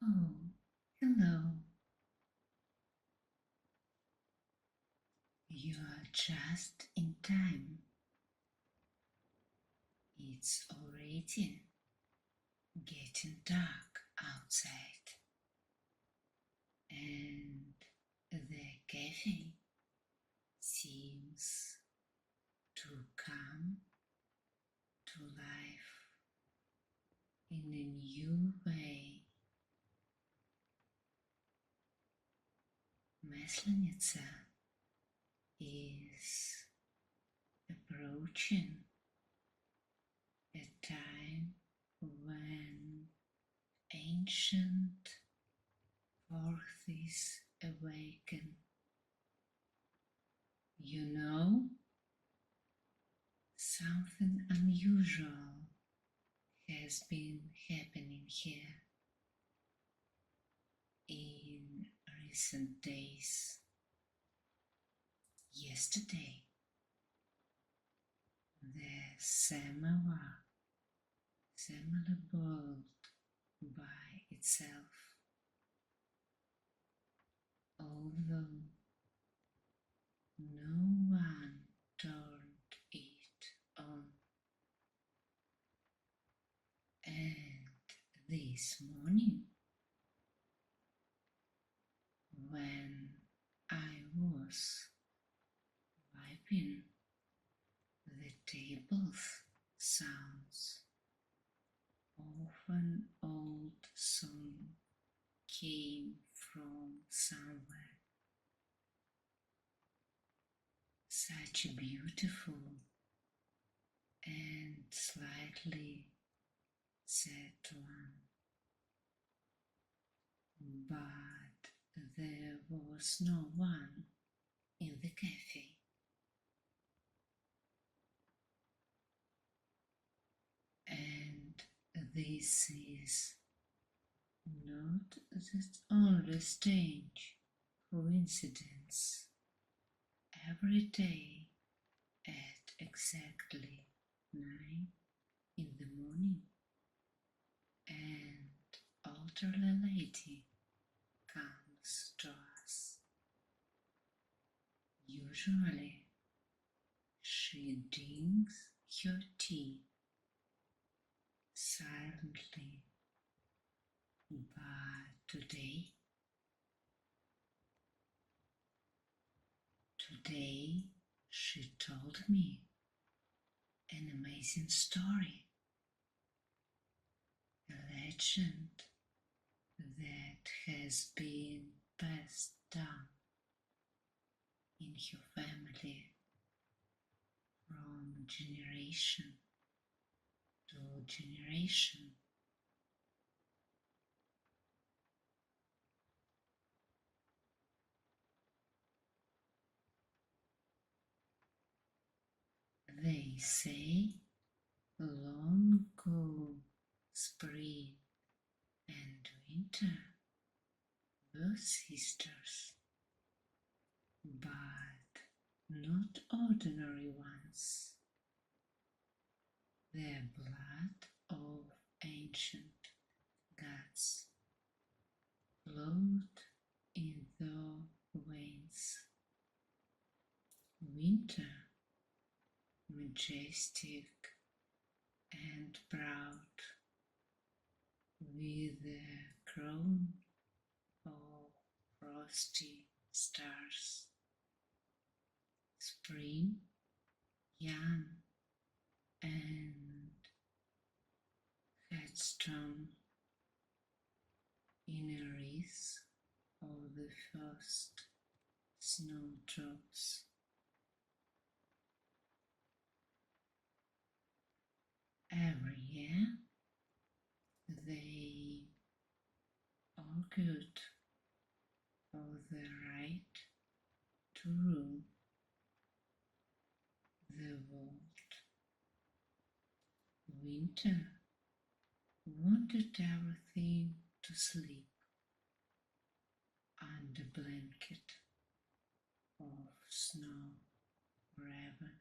Oh, hello. You are just in time. It's already getting dark outside, and the cafe seems to come to life in a new way. Maslenitsa is approaching a time when ancient forces awaken. You know, something unusual has been happening here in recent days. Yesterday, the samovar boiled by itself, although no one turned it on. And this morning, when I was wiping the tables, sounds of an old song came from somewhere. Such a beautiful and slightly sad one. But there was no one in the cafe. And this is not the only strange coincidence. Every day at exactly 9 in the morning, an elderly lady comes to us. Usually, she drinks her tea silently, but today she told me an amazing story, a legend that has been passed down in her family from generation to generation. They say long ago spring and winter were sisters, but not ordinary ones. The blood of ancient gods flowed in their veins. Winter, majestic and proud, with a crown of frosty stars. Spring, young and headstrong, in a wreath of the first snowdrops. Every year they argued for the right to rule the world. Winter wanted everything to sleep under blanket of snow forever,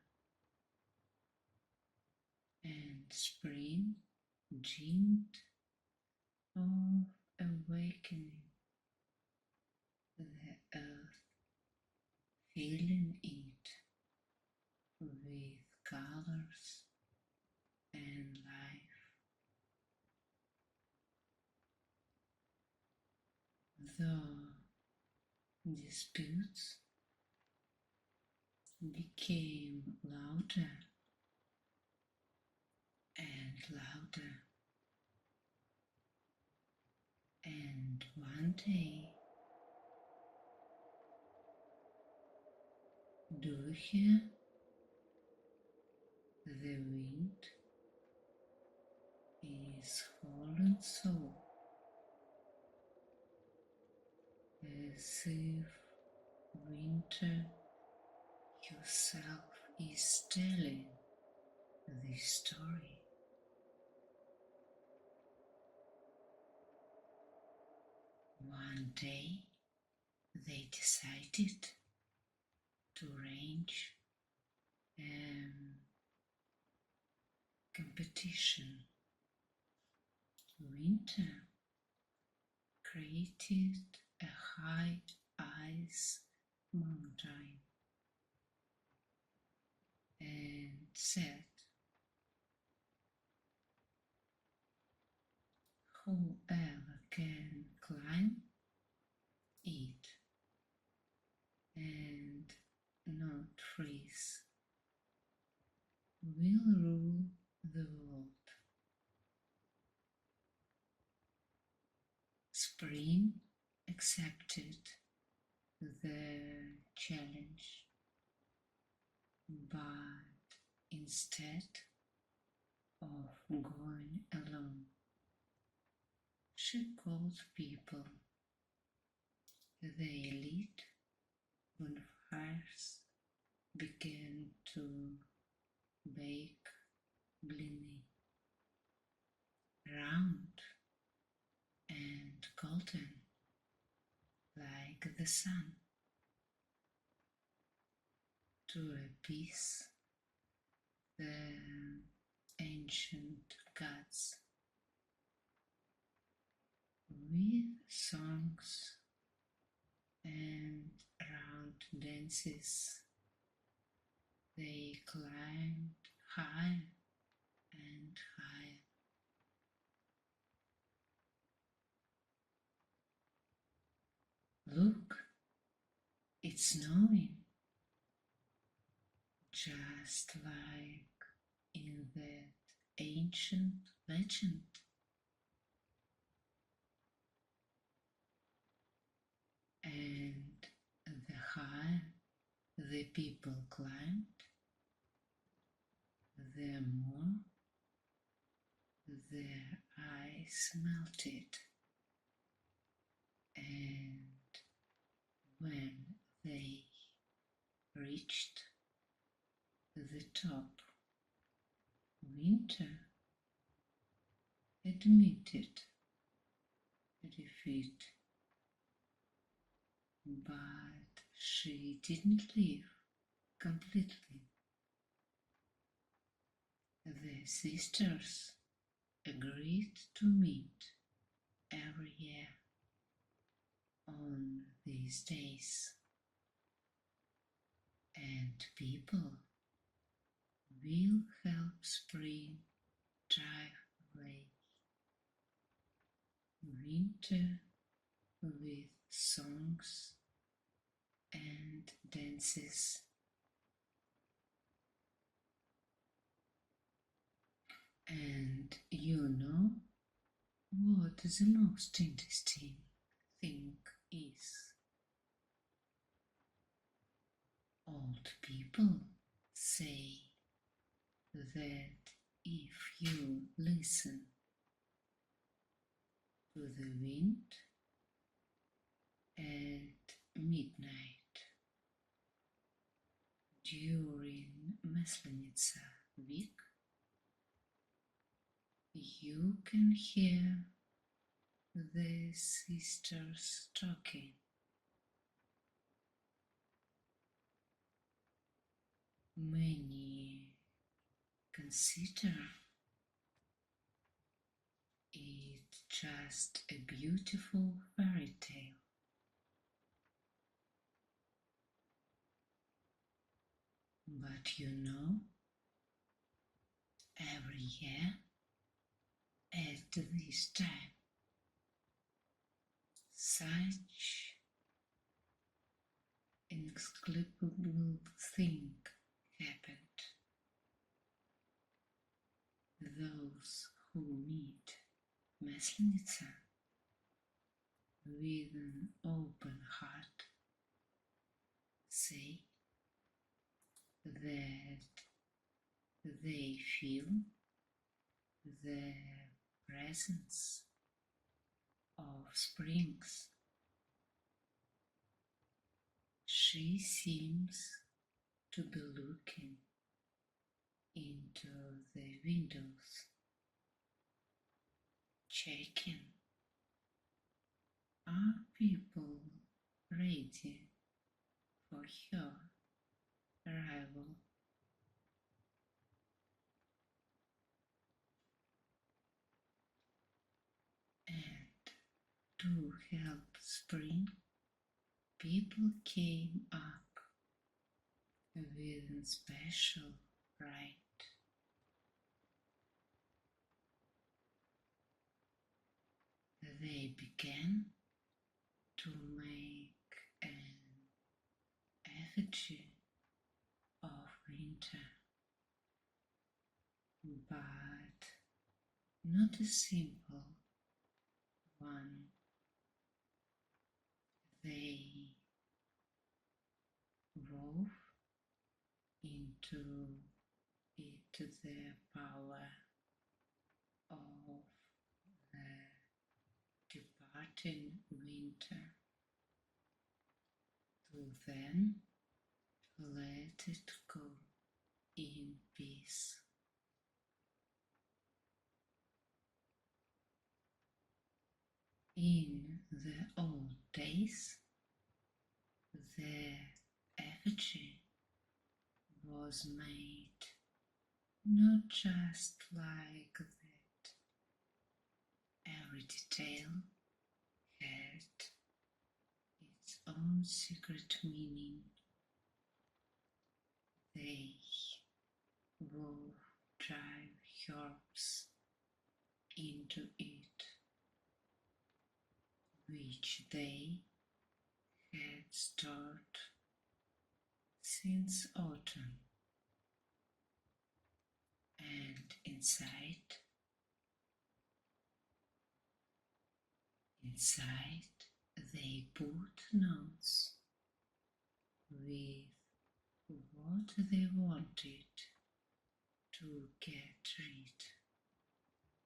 and spring dreamed of awakening filling it with colors and life. Though disputes became louder and louder, and one day, do you hear the wind is falling so, as if winter yourself is telling this story. One day they decided to arrange a competition. Winter created a high ice mountain and said, whoever can climb it and not freeze will rule the world. Spring accepted the challenge, but instead of going alone, she called people. They lit bonfires, began to bake blini, round and golden like the sun, to appease the ancient gods. With songs and round dances, they climbed higher and higher. Look, it's snowing, just like in that ancient legend. And the higher the people climbed, the more their ice melted. And when they reached the top, winter admitted defeat, but she didn't leave completely. The sisters agreed to meet every year on these days, and people will help spring drive away winter with songs and dances. And you know what the most interesting thing is? Old people say that if you listen to the wind at midnight during Maslenitsa week, you can hear the sisters talking. Many consider it just a beautiful fairy tale. But you know, every year at this time, such inexplicable thing happened. Those who meet Maslenitsa with an open heart say that they feel the presence of springs. She seems to be looking into the windows, checking, are people ready for her arrival? And to help spring, people came up with a special rite. They began to make an effigy of winter, but not a simple one. They wove into it the power of the departing winter, to then let it go in peace. In the old days, the effigy was made not just like that. Every detail had its own secret meaning. They wove dry herbs into it, which they had stored since autumn, and inside they put notes with what they wanted to get rid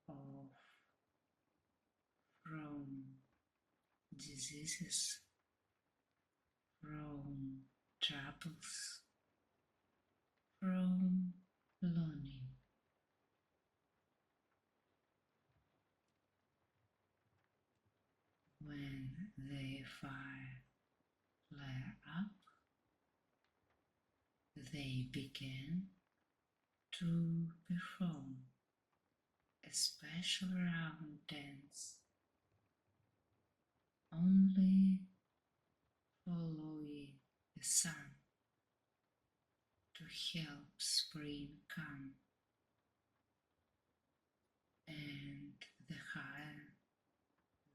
of, from diseases, from troubles, from longing. When the fire flared up, they began to perform a special round dance, only following the sun to help spring come. And the higher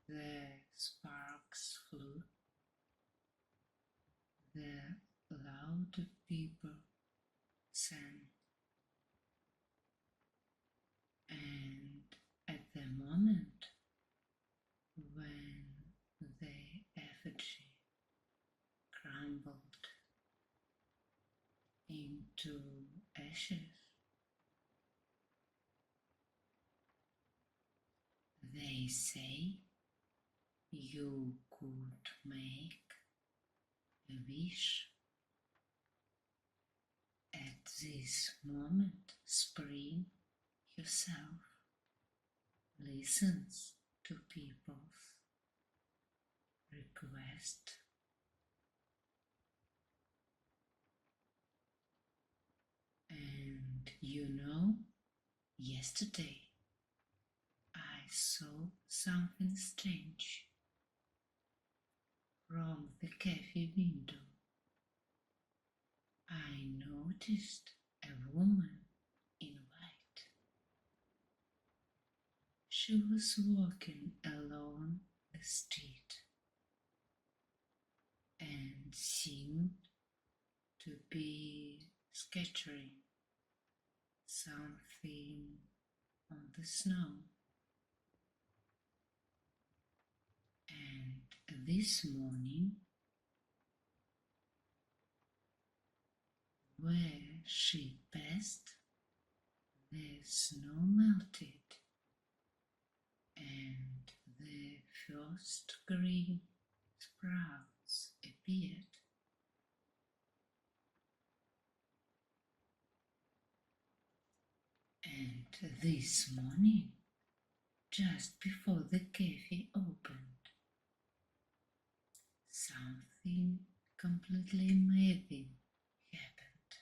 the sparks flew, the louder people sang. And at the moment when the effigy crumbled into ashes, they say you could make a wish. At this moment, spring herself listens to people's request. And you know, yesterday I saw something strange from the cafe window. I noticed a woman in white. She was walking along the street and seemed to be sketching something on the snow. And this morning, where she passed, the snow melted and the first green sprouts appeared. And this morning, just before the cafe opened, something completely amazing happened.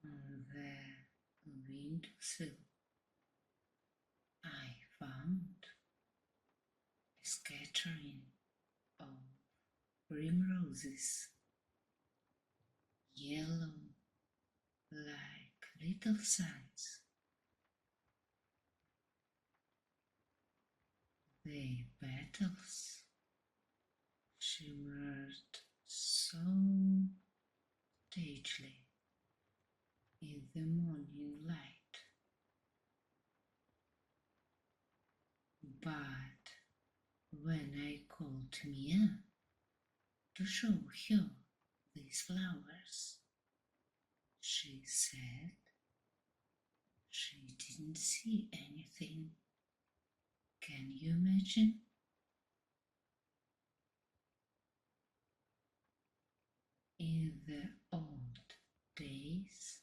On the windowsill, I found a scattering of primroses, yellow like little suns. The petals shimmered so stately in the morning light, but when I called Mia to show her these flowers, she said she didn't see anything. Can you imagine? In the old days,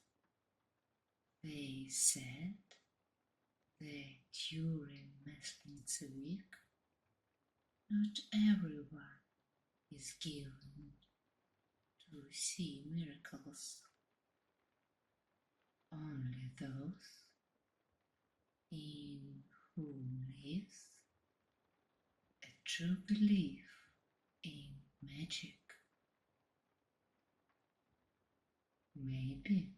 they said that during Maslenitsa week, not everyone is given to see miracles. Only those in whom lives a true belief in magic. Maybe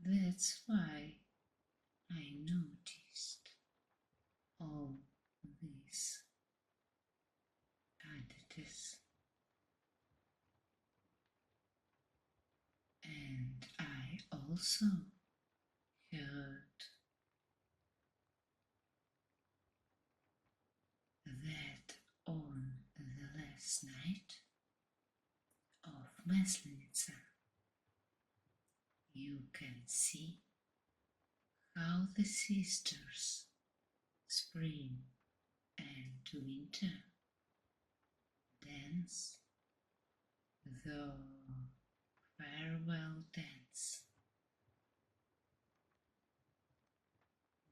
that's why I noticed all these oddities. And I also heard that on the last night of Maslenitsa, you can see how the sisters, spring and winter, dance the farewell dance,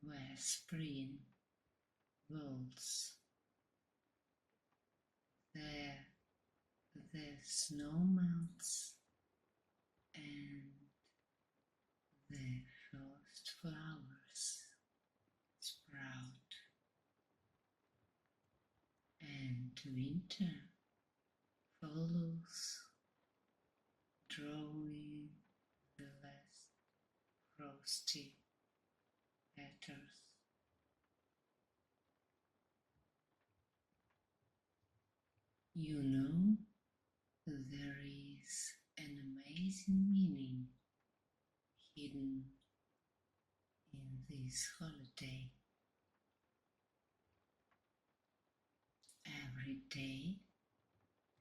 where spring rolls, there the snow melts and the first flowers sprout, and winter follows, drawing the last frosty petals. You know, there is an amazing meaning hidden in this holiday. Every day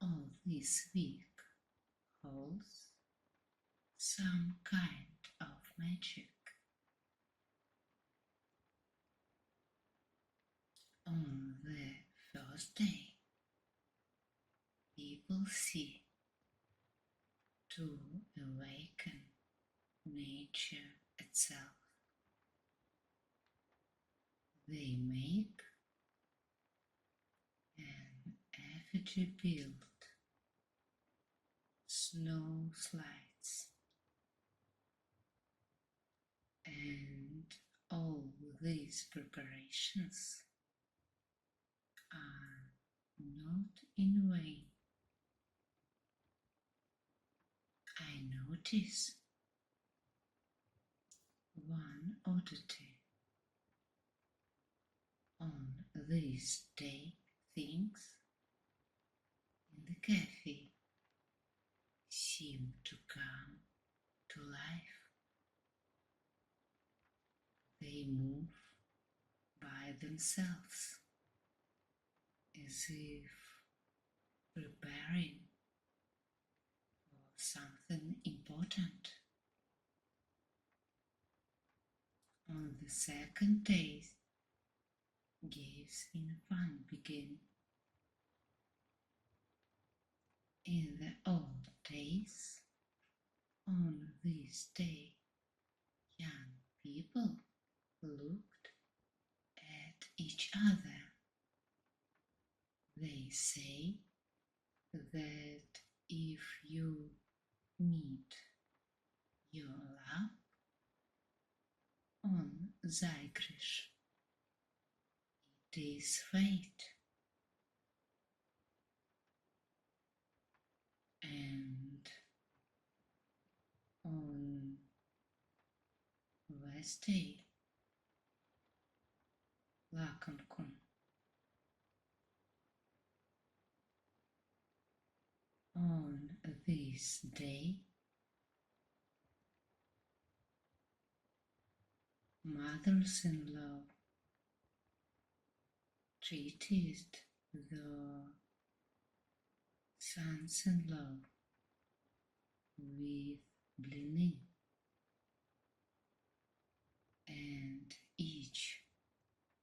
of this week holds some kind of magic. On the first day, people see to awaken nature itself. They make an effigy build snow slides, and all these preparations are not in vain. notice one oddity. On this day, things in the cafe seem to come to life. They move by themselves, as if preparing for something important. On the second day, games in fun begin. In the old days, on this day, young people looked at each other. They say that if you meet your love on Zygrich, it is fate. And on Wednesday, Lakankum. On this day, mothers-in-law treated the sons-in-law with blini, and each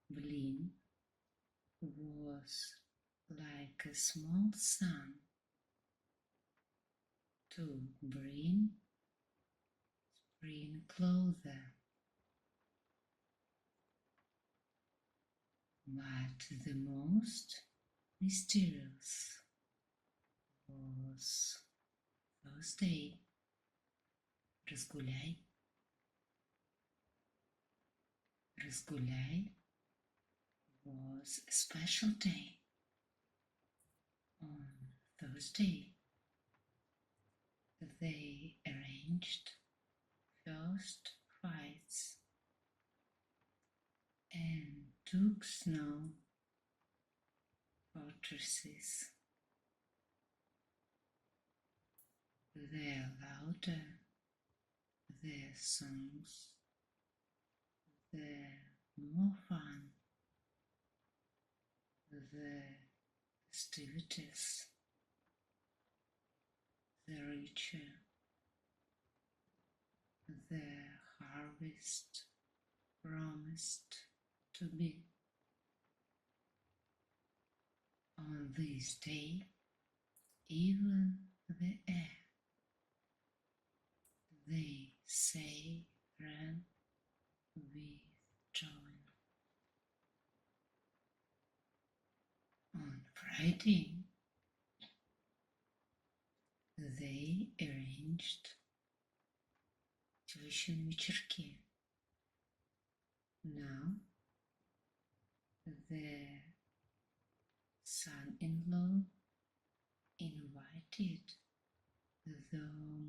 blin was like a small son to bring spring clothes. But the most mysterious was Thursday, Разгуляй. Разгуляй was a special day. On Thursday, they arranged first fights and took snow fortresses. The louder their songs, the more fun the festivities, the richer the harvest promised to be. On this day, even the air, they say, ran with joy. On Friday, they arranged тещин вечерки. Now, the son-in-law invited the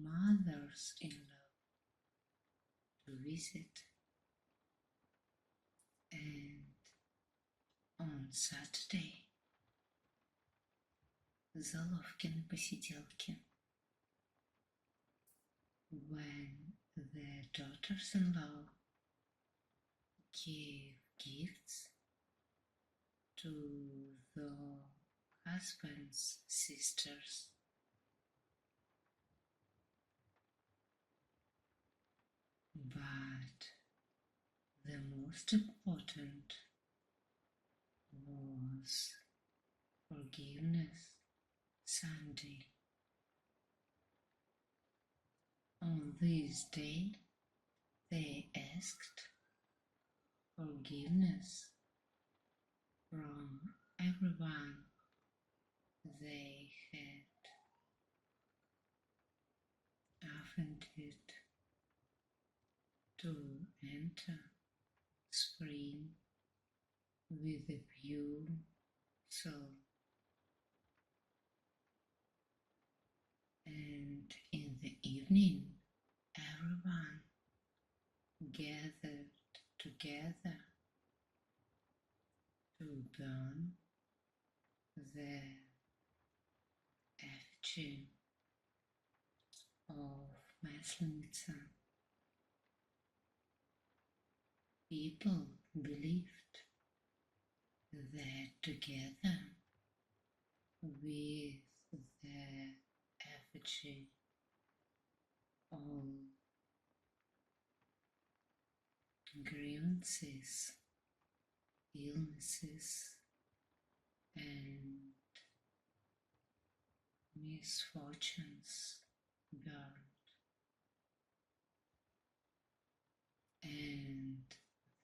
mothers-in-law to visit, and on Saturday, Заловкины посиделки. When the daughters-in-law gave gifts to the husband's sisters, but the most important was Forgiveness Sunday. On this day, they asked forgiveness from everyone they had offended to enter spring with a pure soul. And in the evening, everyone gathered together to burn the effigy of Maslenitsa. People believed that together with the effigy, all grievances, illnesses, and misfortunes burned, and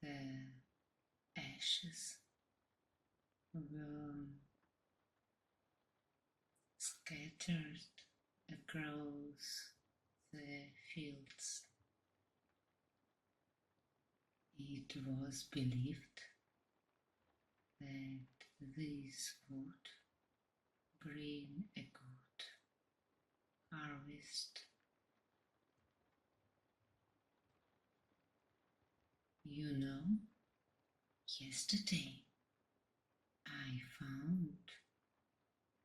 the ashes were scattered across the fields. It was believed that this would bring a good harvest. You know, yesterday I found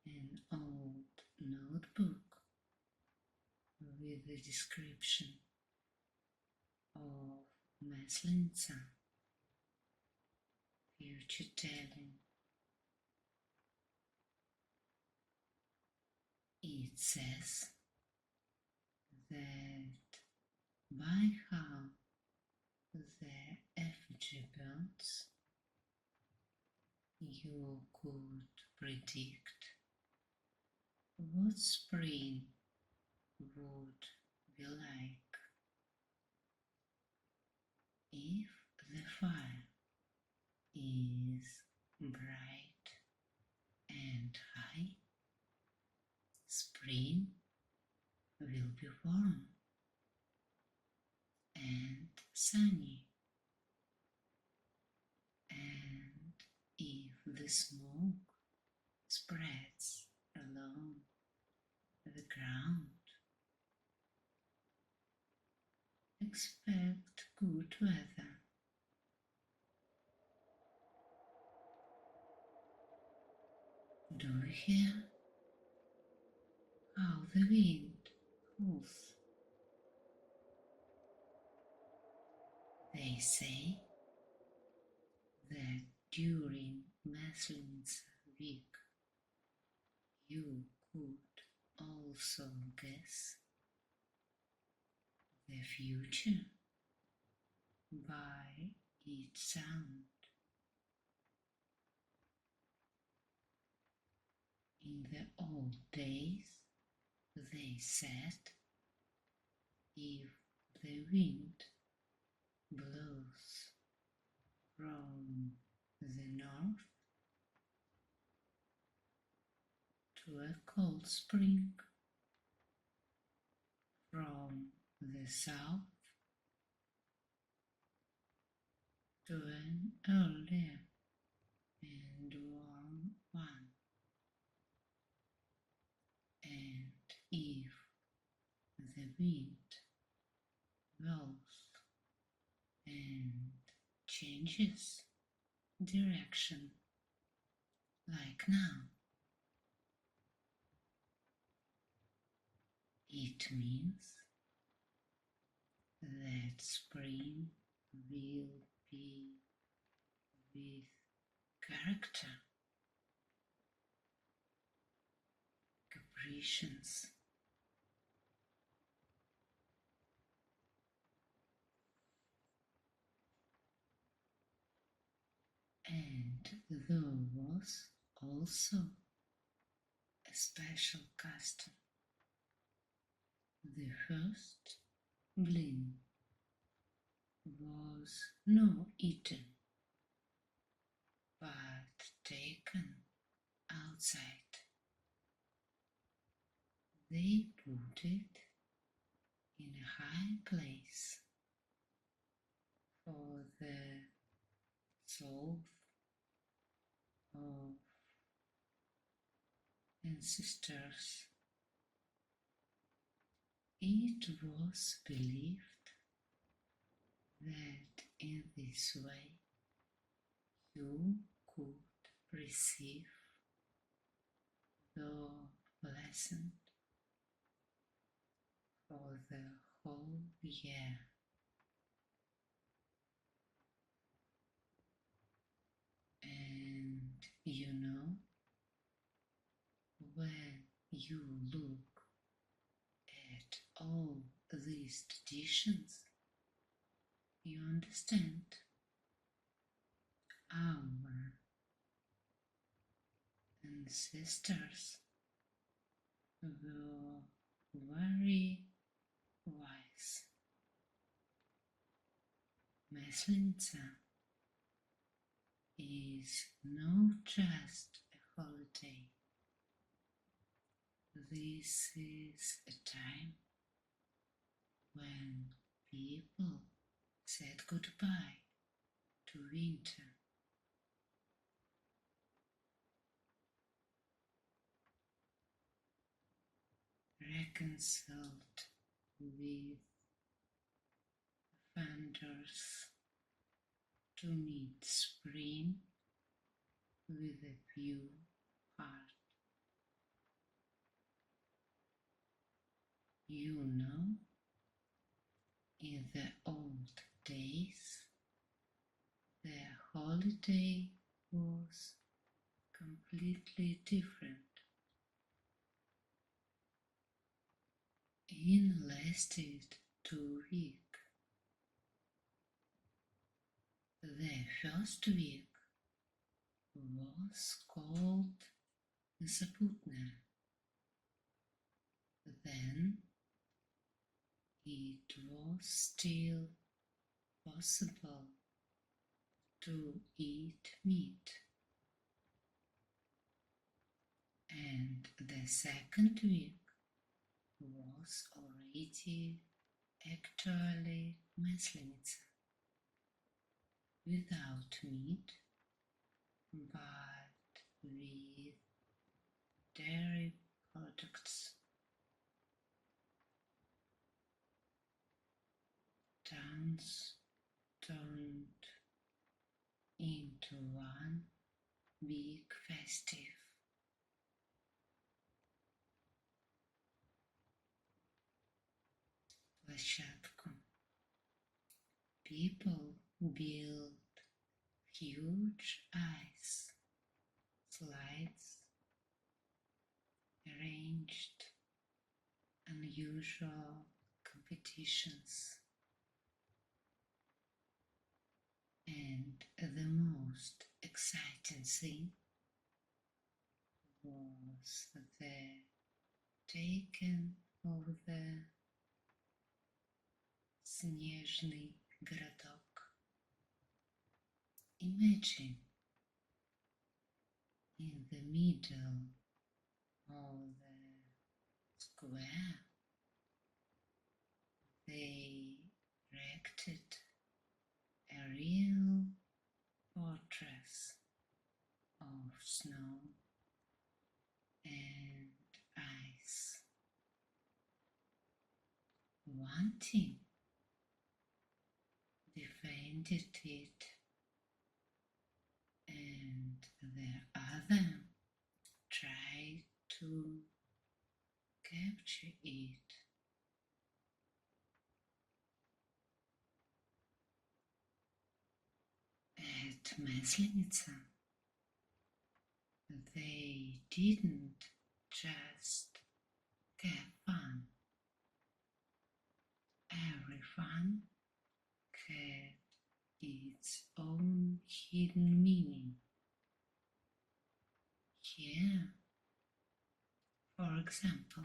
an old notebook with a description of Maslenitsa, future telling. It says that by how the effigy burns, you could predict what spring would be like. If the fire is bright and high, spring will be warm and sunny. And if the smoke spreads along the ground, expect good weather. Do you hear how the wind hooves? They say that during Maslenitsa week you could also guess the future by its sound. In the old days, they said, if the wind blows from the north to a cold spring, from the south to an earlier and warm one, and if the wind blows and changes direction like now, it means that spring will be with character, capricious, and there was also a special custom. The first blin was not eaten, but taken outside. They put it in a high place for the souls of ancestors. It was believed that in this way you could receive your blessing for the whole year. And you know, when you look at all these traditions, you understand our ancestors were very wise. Maslenitsa is not just a holiday. This is a time when people said goodbye to winter. Reconciled with vendors to meet spring with a pure heart. You know, in the old days, the holiday was completely different. It lasted 2 weeks. The first week was called Zaputna. Then it was still possible to eat meat. And the second week was already actually Maslenitsa, without meat, but with dairy products. Towns turned into one big festive. Площадку. People built huge ice slides, arranged unusual competitions, and the most exciting thing was the taking of the Снежный городок. Imagine in the middle of the square they erected a real fortress of snow and ice. One team defended it and the other tried to capture it. At Maslenitsa, they didn't just have fun. Every fun had its own hidden meaning. Here, for example,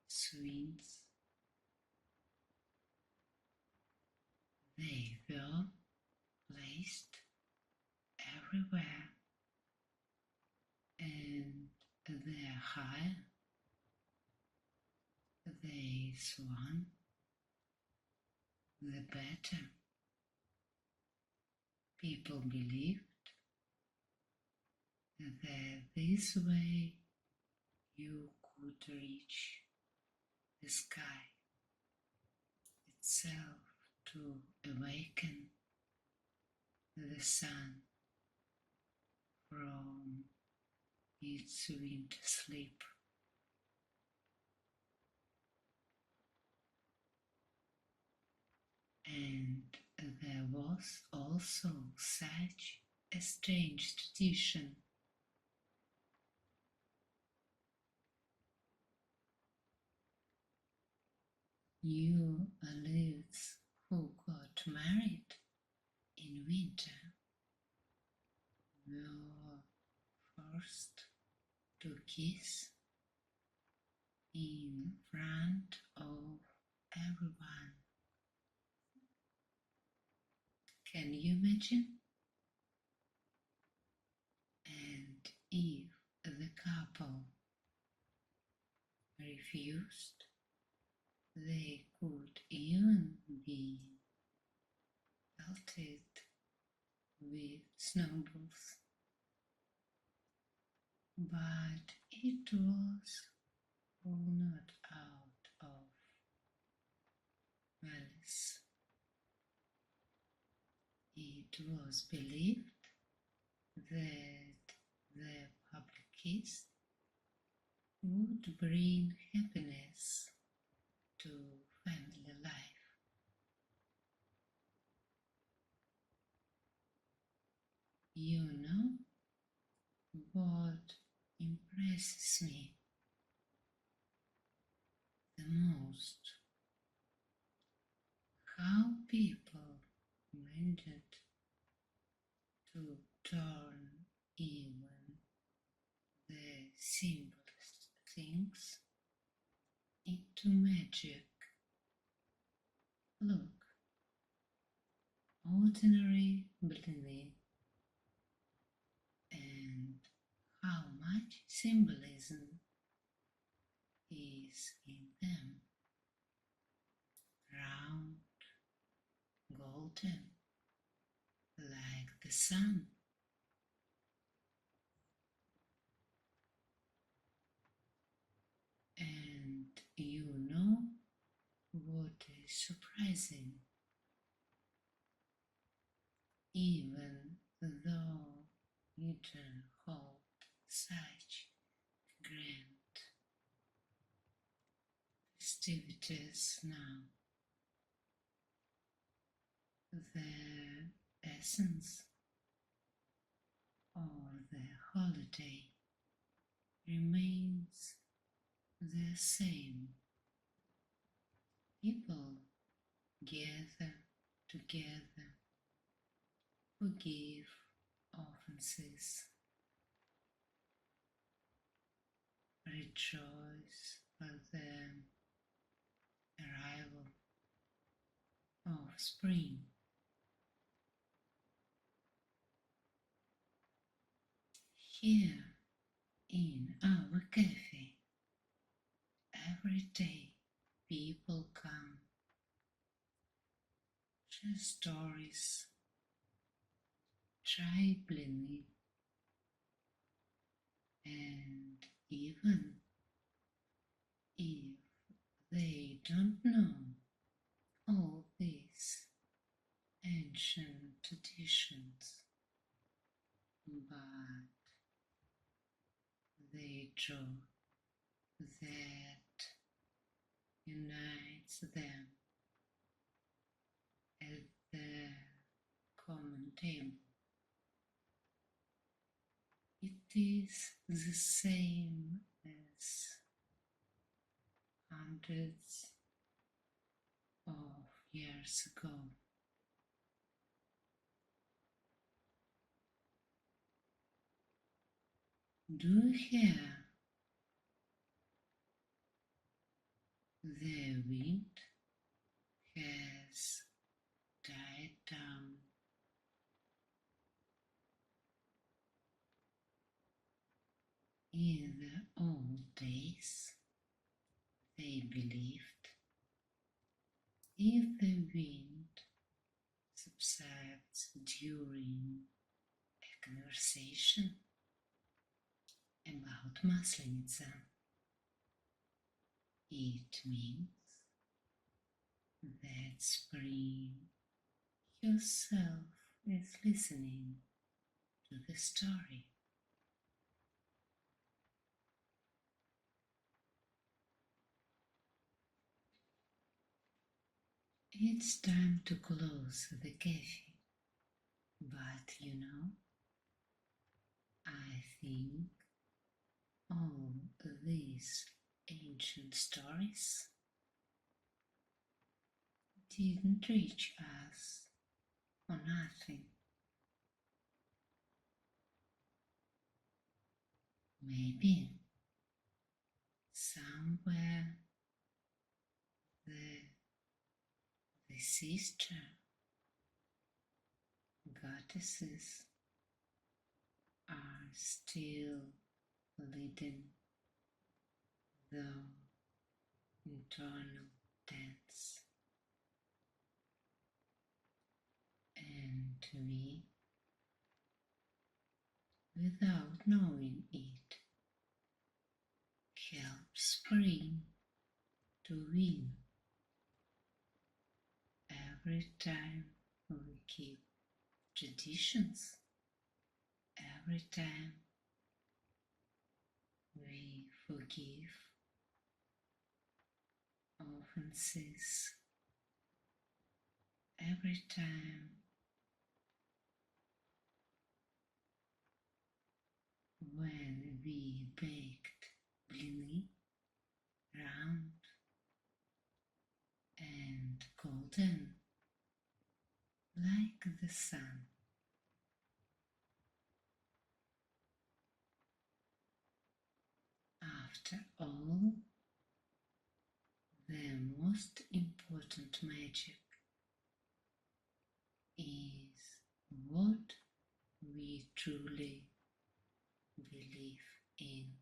swings. They were placed everywhere, and the higher they swung, the better. People believed that this way you would reach the sky itself to awaken the sun from its winter sleep. And there was also such a strange tradition. New youths who got married in winter were forced to kiss in front of everyone. Can you imagine? And if the couple refused, they could even be pelted with snowballs. But it was all not out of malice. It was believed that the public kiss would bring happiness to family life. You know what impresses me the most? How people managed to turn even the simplest things into magic. Look, ordinary blini, and how much symbolism is in them. Round, golden, like the sun. And you know what is surprising? Even though you don't hold such grand festivities now, the essence of the holiday remains the same. People gather together, forgive offenses, rejoice for the arrival of spring. Here in our cafe, every day people come, share stories, try blini, and even if they don't know all these ancient traditions, but they draw that unites them at the common table. It is the same as hundreds of years ago. Do you hear the wind has died down? In the old days, they believed if the wind subsides during a conversation about Maslenitsa, It means that spring yourself is listening to the story. It's time to close the cafe, but I think all these ancient stories didn't reach us for nothing. Maybe somewhere the sister goddesses are still leading the internal dance, and we, without knowing it, help spring to win every time we keep traditions, every time we forgive offenses, every time when we baked blini, round and golden like the sun. After all, the most important magic is what we truly believe in.